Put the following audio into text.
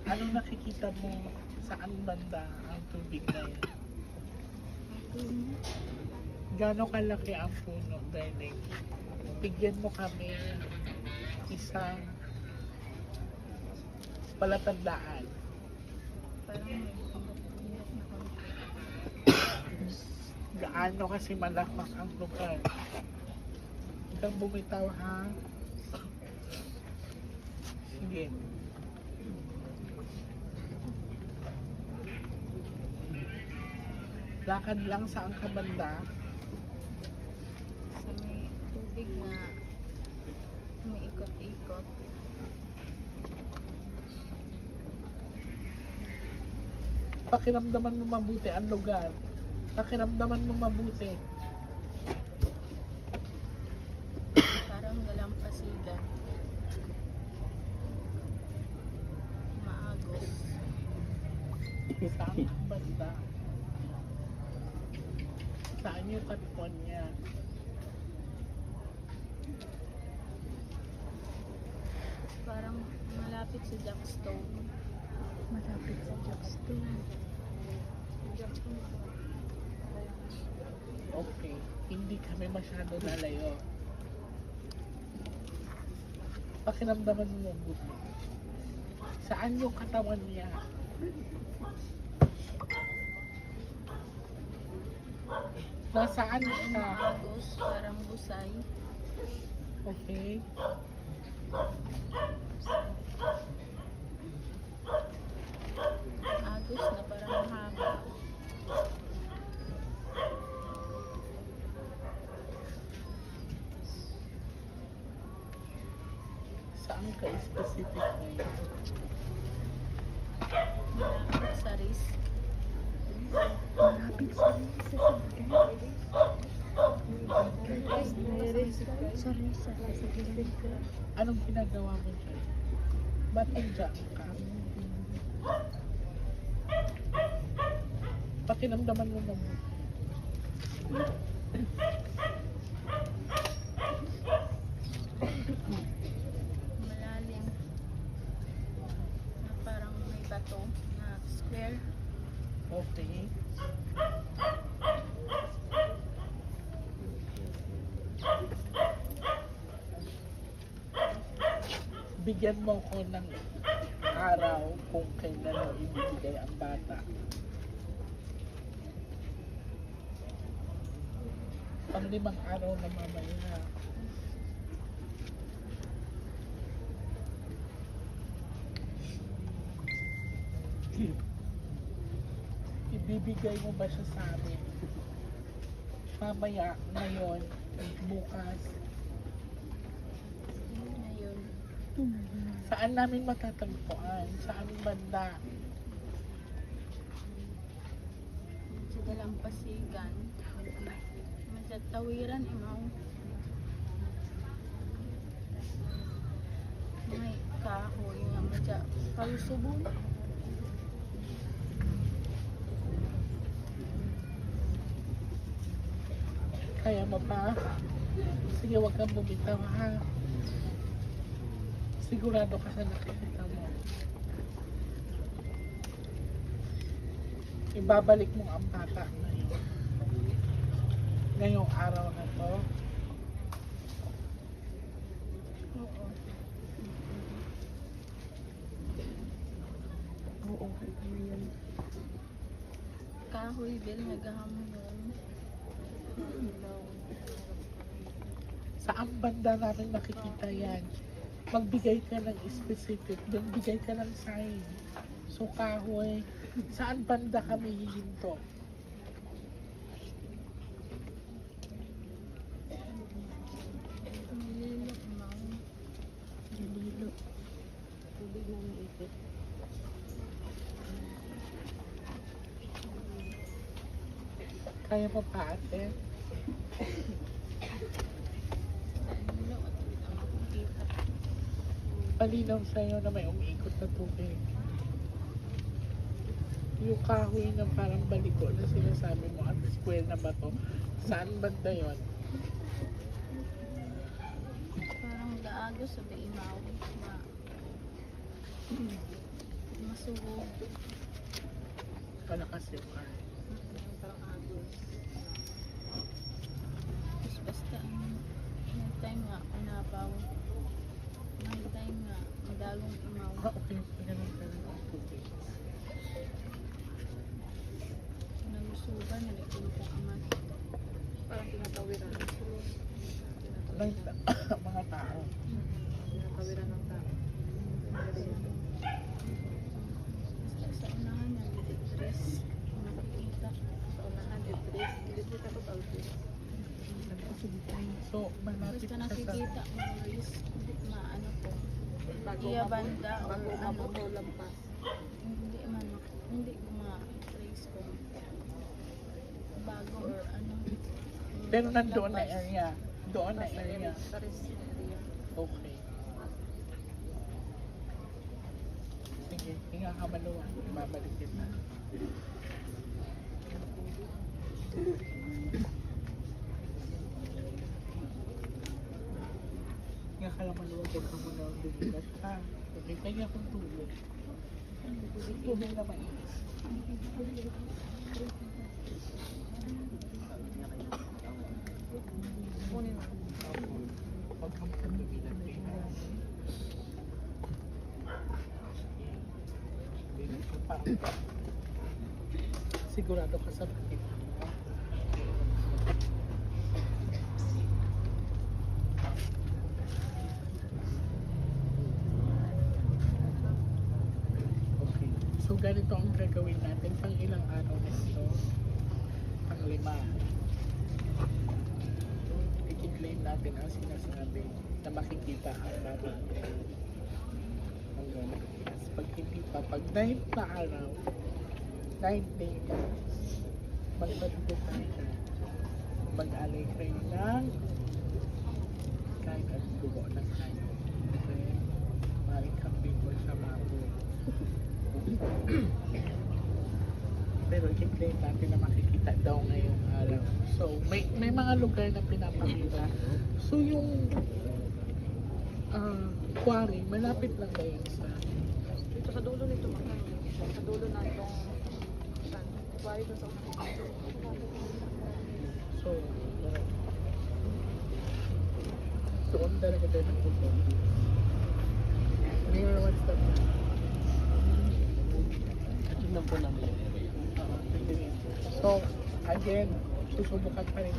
Anong nakikita mo saan banda ang tubig na yan? Gano'ng kalaki ang puno, darling? Bigyan mo kami isang palatandaan. Parang may pindot na konti. Gaano kasi malakmak ang lugar. Huwag kang bumitaw, ha? Sige. Lakad lang saan ka banda? Sa may tubig na umiikot-ikot. Pakiramdaman mo mabuti ang lugar. Pakiramdaman mo mabuti. Parang dalampasigan. Maagos. Saan ang banda? Saan yung katpon niya? Parang malapit sa Jackstone. Malapit sa Jackstone. Jackstone. Okay. Hindi kami masyado lalayo. Pakiramdaman mo mabuti. Saan yung katawan niya? Nasaan siya? Maagos, parang busay. Okay. Agos na parang mahaba. Saan ka specific ngayon? Malapit sa wrist. Malapit sa Sorry, sa Anong ginagawa mo dyan? Ba't nandiyan ka? Pakiramdaman mo mabuti. Malalim. Na parang may bato na square. Okay. Bigyan mo ko ng araw kung kailan mo ibibigay ang bata. Pang-5 araw na mamaya. Ibibigay mo ba siya sa amin? Mamaya, ngayon, bukas. Ngayon. Saan namin matatagpuan? Saan banda? Sa dalampasigan. Tawiran imaw. May kahoy nga madya kalusubon. Kaya mo pa? Sige, huwag kang bumitaw, ha? Sigurado ka sa nakikita mo. Ibabalik mo ang bata ngayon. Ngayong araw na to. Oo. Oo, yun. Kahoy bil nagahamon. Saan banda namin makikita yan? Magbigay ka ng specific, magbigay ka ng sign. So, kahoy, saan banda kami hihinto? Nililok imaw. Nalilo. Tubig na naipit. Kaya mo pa, ate? Nililok at ang makikita. Palinaw sa'yo na may umiikot na tubig. Yung kahoy na parang baliko na sinasabi mo at square na bato, saan banda yon? Parang gaagos sa imaw. Masugod. Palakas yung car. Parang agos. Tapos basta may time nga panapaw. May time nga madalong umaw. Okay. Ganun ka lang ang tubig. Nalusugan, nalikin ko amat. Parang tinatawiran. Like, mga tao. Tinatawiran ng tao. Sa unahan na, ditres. Nakikita. Sa unahan, ditres. Ditres ako talpis. So, malapit Basta siya sa... nakikita mo, Luis, maano po. Iya banda o ano. lampas. Hindi man, hindi ko ma-trace ko. Bago or ano. Pero nandoon na area. Doon na area. Sa rest area. Okay. Sige, hinga ka maluwag. Babalik kita. Hinga ka lang maluwag. Huwag ka muna dumigas ka. Okay, kanya akong tulog. Tubig na mainis. Kunin mo. Huwag kang pagdabilan. Sigurado ka sa bakit. Okay. So ganito ang gagawin natin. Pang ilang araw na ito? Pang 5. I-claim natin ang sinasabi na makikita ang baba. Hanggang matigas. Pag hindi pa, pag 9 na araw, 9 days, magpatuto tayo na mag-alay kayo ng kahit ang dugo ng kayo. Okay? Maring kambing mo sa mabo. Pero i-claim natin na makikita daw ngayong araw. So, may mga lugar na pinapakita. So, yung quarry, malapit lang ba yun sa... Dito sa dulo nito, sa dulo na itong kuwari doon sa unahan. So, doon talaga tayo nagpupunta. Near what's that? Ito na po namin yung area. So, again, susubukan pa rin